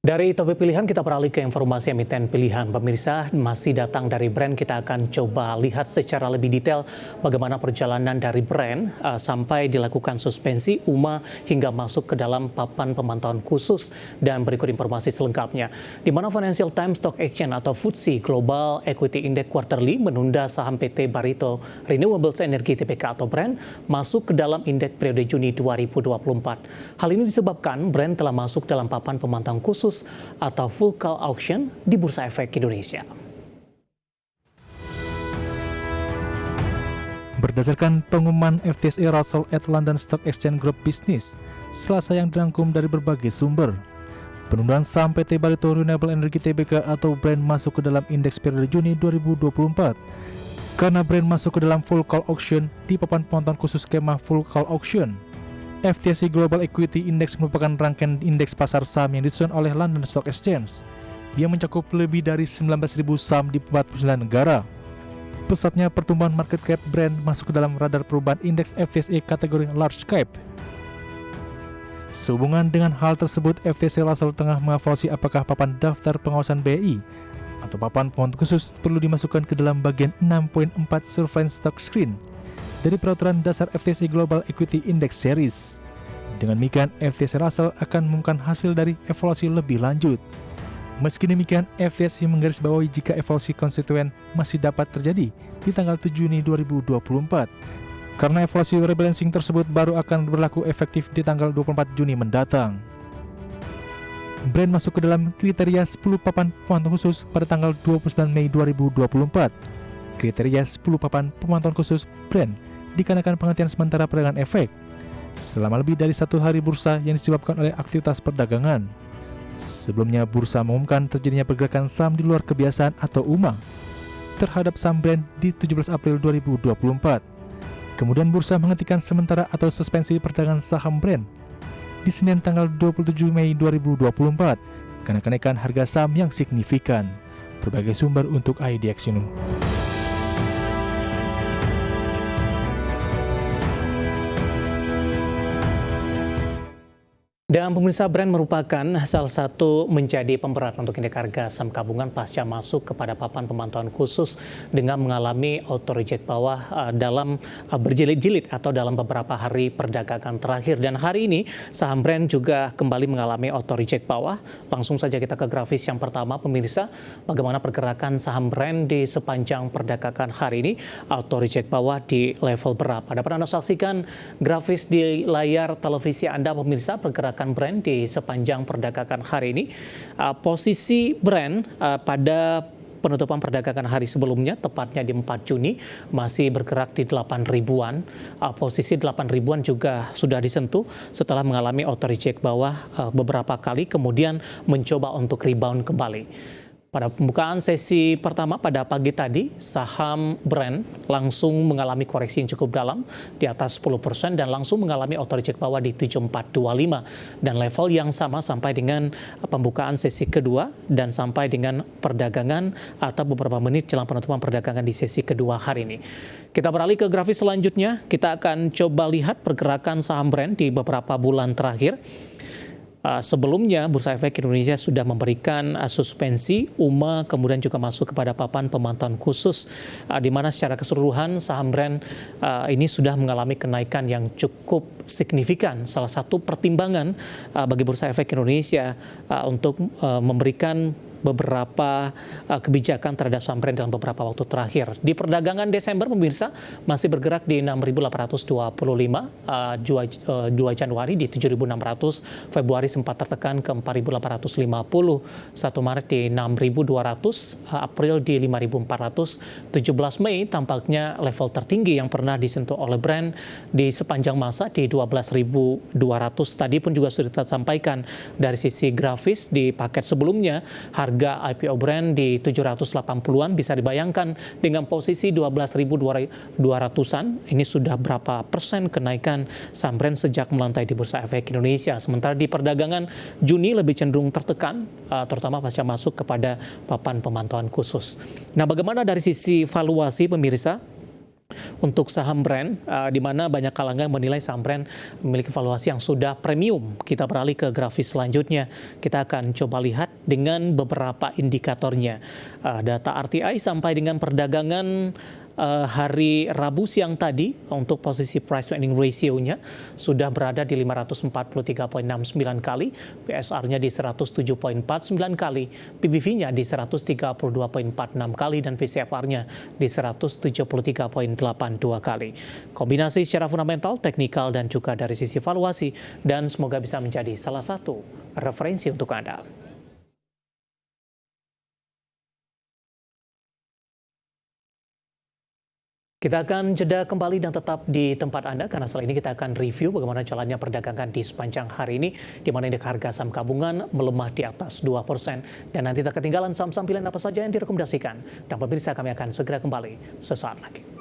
Dari topik pilihan kita beralih ke informasi emiten pilihan. Pemirsa masih datang dari brand, kita akan coba lihat secara lebih detail bagaimana perjalanan dari brand sampai dilakukan suspensi UMA hingga masuk ke dalam papan pemantauan khusus, dan berikut informasi selengkapnya. Di mana Financial Times Stock Exchange atau FTSE Global Equity Index Quarterly menunda saham PT Barito Renewables Energy Tbk atau brand masuk ke dalam indeks periode Juni 2024. Hal ini disebabkan brand telah masuk dalam papan pemantauan khusus atau full call auction di Bursa Efek Indonesia. Berdasarkan pengumuman FTSE Russell at London Stock Exchange Group Business, Selasa yang dirangkum dari berbagai sumber, penundaan saham PT Barito Renewable Energy Tbk atau brand masuk ke dalam indeks periode Juni 2024 karena brand masuk ke dalam full call auction di papan pemantauan khusus skema full call auction. FTSE Global Equity Index merupakan rangkaian indeks pasar saham yang disusun oleh London Stock Exchange yang mencakup lebih dari 19.000 saham di 49 negara. Pesatnya pertumbuhan market cap brand masuk ke dalam radar perubahan indeks FTSE kategori large cap. Sehubungan dengan hal tersebut, FTSE Russell tengah mengevaluasi apakah papan daftar pengawasan BI atau papan pemantau khusus perlu dimasukkan ke dalam bagian 6.4 Surveillance Stock Screen dari peraturan dasar FTSE Global Equity Index Series. Dengan demikian, FTSE Russell akan mengumumkan hasil dari evaluasi lebih lanjut. Meski demikian, FTSE menggarisbawahi jika evaluasi konstituen masih dapat terjadi di tanggal 7 Juni 2024, karena evaluasi rebalancing tersebut baru akan berlaku efektif di tanggal 24 Juni mendatang. Brand masuk ke dalam kriteria 10 papan pemantau khusus pada tanggal 29 Mei 2024. Kriteria 10 papan pemantauan khusus brand dikarenakan penghentian sementara perdagangan efek selama lebih dari 1 hari bursa yang disebabkan oleh aktivitas perdagangan. Sebelumnya, bursa mengumumkan terjadinya pergerakan saham di luar kebiasaan atau UMA terhadap saham brand di 17 April 2024. Kemudian bursa menghentikan sementara atau suspensi perdagangan saham brand di Senin tanggal 27 Mei 2024 karena kenaikan harga saham yang signifikan. Berbagai sumber untuk IDX. Dan pemirsa, brand merupakan salah satu menjadi pemberat untuk indeks harga saham gabungan pasca masuk kepada papan pemantauan khusus dengan mengalami auto reject bawah dalam berjilid-jilid atau dalam beberapa hari perdagangan terakhir. Dan hari ini saham brand juga kembali mengalami auto reject bawah. Langsung saja kita ke grafis yang pertama, pemirsa, bagaimana pergerakan saham brand di sepanjang perdagangan hari ini. Auto reject bawah di level berapa? Dapat Anda saksikan grafis di layar televisi Anda, pemirsa, pergerakan brand di sepanjang perdagangan hari ini. Posisi brand pada penutupan perdagangan hari sebelumnya, tepatnya di 4 Juni, masih bergerak di 8 ribuan. Posisi 8 ribuan juga sudah disentuh setelah mengalami auto reject bawah beberapa kali, kemudian mencoba untuk rebound kembali. Pada pembukaan sesi pertama pada pagi tadi, saham brand langsung mengalami koreksi yang cukup dalam di atas 10% dan langsung mengalami auto reject bawah di 7425 dan level yang sama sampai dengan pembukaan sesi kedua dan sampai dengan perdagangan atau beberapa menit jelang penutupan perdagangan di sesi kedua hari ini. Kita beralih ke grafis selanjutnya, kita akan coba lihat pergerakan saham brand di beberapa bulan terakhir. Sebelumnya, Bursa Efek Indonesia sudah memberikan suspensi UMA, kemudian juga masuk kepada papan pemantauan khusus, di mana secara keseluruhan saham brand ini sudah mengalami kenaikan yang cukup signifikan. Salah satu pertimbangan bagi Bursa Efek Indonesia untuk memberikan beberapa kebijakan terhadap saham brand dalam beberapa waktu terakhir. Di perdagangan Desember, pemirsa, masih bergerak di 6.825, 2 Januari di 7.600, Februari sempat tertekan ke 4.850, 1 Maret di 6.200, April di 5.400, 17 Mei tampaknya level tertinggi yang pernah disentuh oleh brand di sepanjang masa di 12.200. Tadi pun juga sudah kita sampaikan dari sisi grafis di paket sebelumnya, harga IPO brand di 780-an, bisa dibayangkan dengan posisi 12.200-an, ini sudah berapa persen kenaikan saham brand sejak melantai di Bursa Efek Indonesia. Sementara di perdagangan Juni lebih cenderung tertekan, terutama pasca masuk kepada papan pemantauan khusus. Nah, bagaimana dari sisi valuasi, pemirsa? Untuk saham brand, di mana banyak kalangan menilai saham brand memiliki valuasi yang sudah premium. Kita beralih ke grafis selanjutnya. Kita akan coba lihat dengan beberapa indikatornya. Data RTI sampai dengan perdagangan hari Rabu siang tadi untuk posisi price to earning ratio-nya sudah berada di 543,69 kali, PSR-nya di 107,49 kali, PBV-nya di 132,46 kali, dan PCFR-nya di 173,82 kali. Kombinasi secara fundamental, teknikal, dan juga dari sisi valuasi, dan semoga bisa menjadi salah satu referensi untuk Anda. Kita akan jeda kembali dan tetap di tempat Anda, karena setelah ini kita akan review bagaimana jalannya perdagangan di sepanjang hari ini, di mana indeks harga saham gabungan melemah di atas 2%. Dan nanti tak ketinggalan saham-saham pilihan apa saja yang direkomendasikan. Dan pemirsa, kami akan segera kembali sesaat lagi.